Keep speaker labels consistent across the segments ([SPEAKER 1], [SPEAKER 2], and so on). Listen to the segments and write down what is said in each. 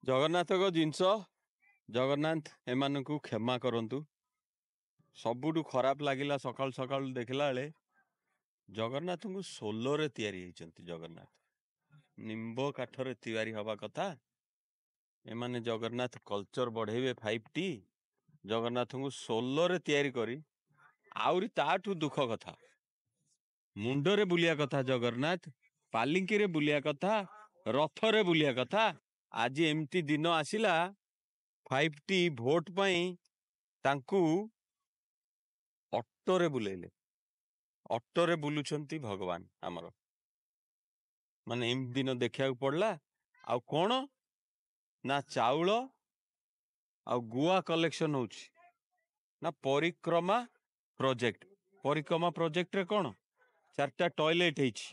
[SPEAKER 1] जगन्नाथ जिनस जगन्नाथ एमानकु क्षमा करंतु। सबुठु खराब लगिला सकाल सकाल देखला बेले जगन्नाथ को सोलर तैयारी होइचंती। जगन्नाथ निम्ब काठरे तैयारी हवा कथा। एमाने जगन्नाथ कल्चर बढ़ेबे 5T जगन्नाथ को सोलर तैयारी करी आउरी ताठू दुख कथा मुंडरे बुलिया कथा जगन्नाथ पालिंकी रे बुलिया कथा रथरे बुलिया कथा। आज एमती दिन आसिला 5T भोट पई तांकू ऑटोरे बुलेले ऑटोरे बुलुछंती भगवान आमर माने एम दिन देखा पड़ला। आउ कौन ना चाउल आउ गुआ कलेक्शन होची ना परिक्रमा प्रोजेक्ट रे कौन 4टा टॉयलेट हेची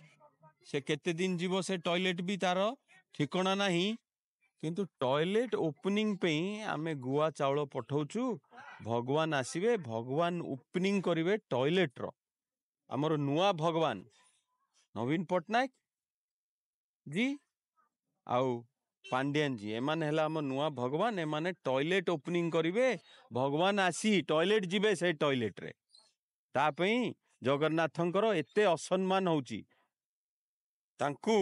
[SPEAKER 1] से केते दिन जीवो से टॉयलेट भी तार ठिकाना नहीं किंतु टॉयलेट ओपनिंग पे आमे गुआ चाउल पठाउचु। भगवान आसीबे भगवान ओपनिंग करिवे टॉयलेट रो हमर नुआ भगवान नवीन पटनायक जी आउ पांड्यान जी एमाने हला हम नुआ भगवान एमाने टॉयलेट ओपनिंग करिवे। भगवान आसी टॉयलेट जीवे से टॉयलेट रे ता पई जगन्नाथंकर एते असम्मान होची तांकू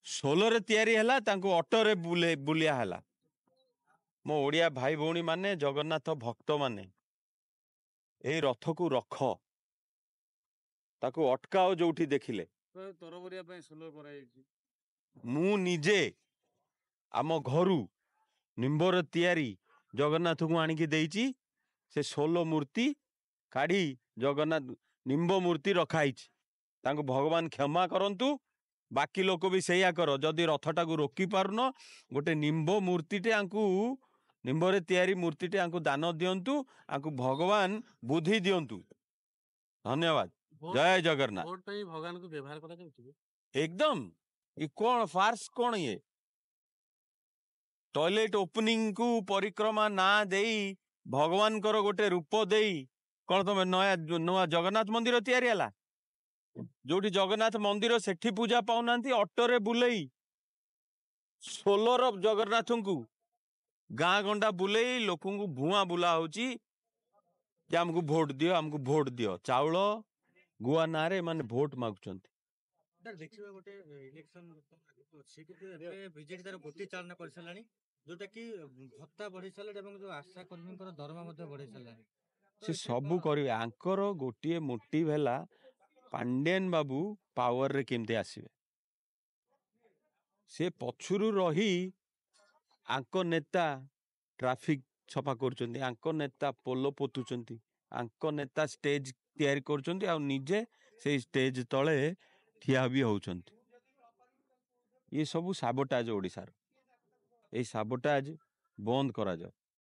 [SPEAKER 1] सोलर तैयारी हला तांकू ऑटो रे बुलिया हला। मो ओडिया भाई भौणी माने जगन्नाथ भक्त माने ए रथ को रख ताकू अटकाओ जोठी देखिले
[SPEAKER 2] तरबरिया पई सोलर कराई
[SPEAKER 1] मु निजे आम घरू निम्बर तैयारी जगन्नाथ को आनिकी देइची से 16 मूर्ति काढ़ी जगन्नाथ निम्ब मूर्ति रखाई तांको भगवान क्षमा करंतु। बाकी लोक भी सैया कर जदि रथटा को रोकी पारुन गोटे निम्ब मूर्तिटे आंकु निम्बरे तैयारी मूर्तिटे आंकु दान दियंतु आंकु भगवान बुद्धि दियंतु। धन्यवाद। जय जगन्नाथ।
[SPEAKER 2] वोट पे भगवान को व्यवहार करा जाउछि
[SPEAKER 1] एकदम ये कौन फार्स कौन ये टॉयलेट ओपनिंग को परिक्रमा ना देई भगवान कर गोटे रूप देई कौन तुम नया नुआ जगन्नाथ मंदिर तैयारी हला जोठी जगन्नाथ मंदिर सेठी पूजा पाउनांती ऑटोरे बुलेई सोलर जगन्नाथ को गाँ गंडा बुलेई लोकों को भुआ बुला होची कि हमको भोट दियो चाउल गुआ नारे माने भोट मागुचंती।
[SPEAKER 2] देखिबा गोटे इलेक्शन अछि कि एबे बीजेडी तार गोटी चालना कर सलानी जोटा कि भत्ता बढ़ी साले एवं जो आशा कर्मी दरमा मध्ये बढ़ी सालानी
[SPEAKER 1] से सबू करिवे आंकर गोटे मोटिव हैला पांड्यान बाबू पावर रे केमते आसीबे से पछुरु रही आंको नेता ट्रैफिक छपा करचंती आंको नेता पोलो पोतुचंती आंको नेता स्टेज तैयारी करचंती आ निजे से स्टेज तळे ठिया भी होउचंती। ये सबू साबोटाज ओडिसार ए साबोटाज बंद करा जाओ।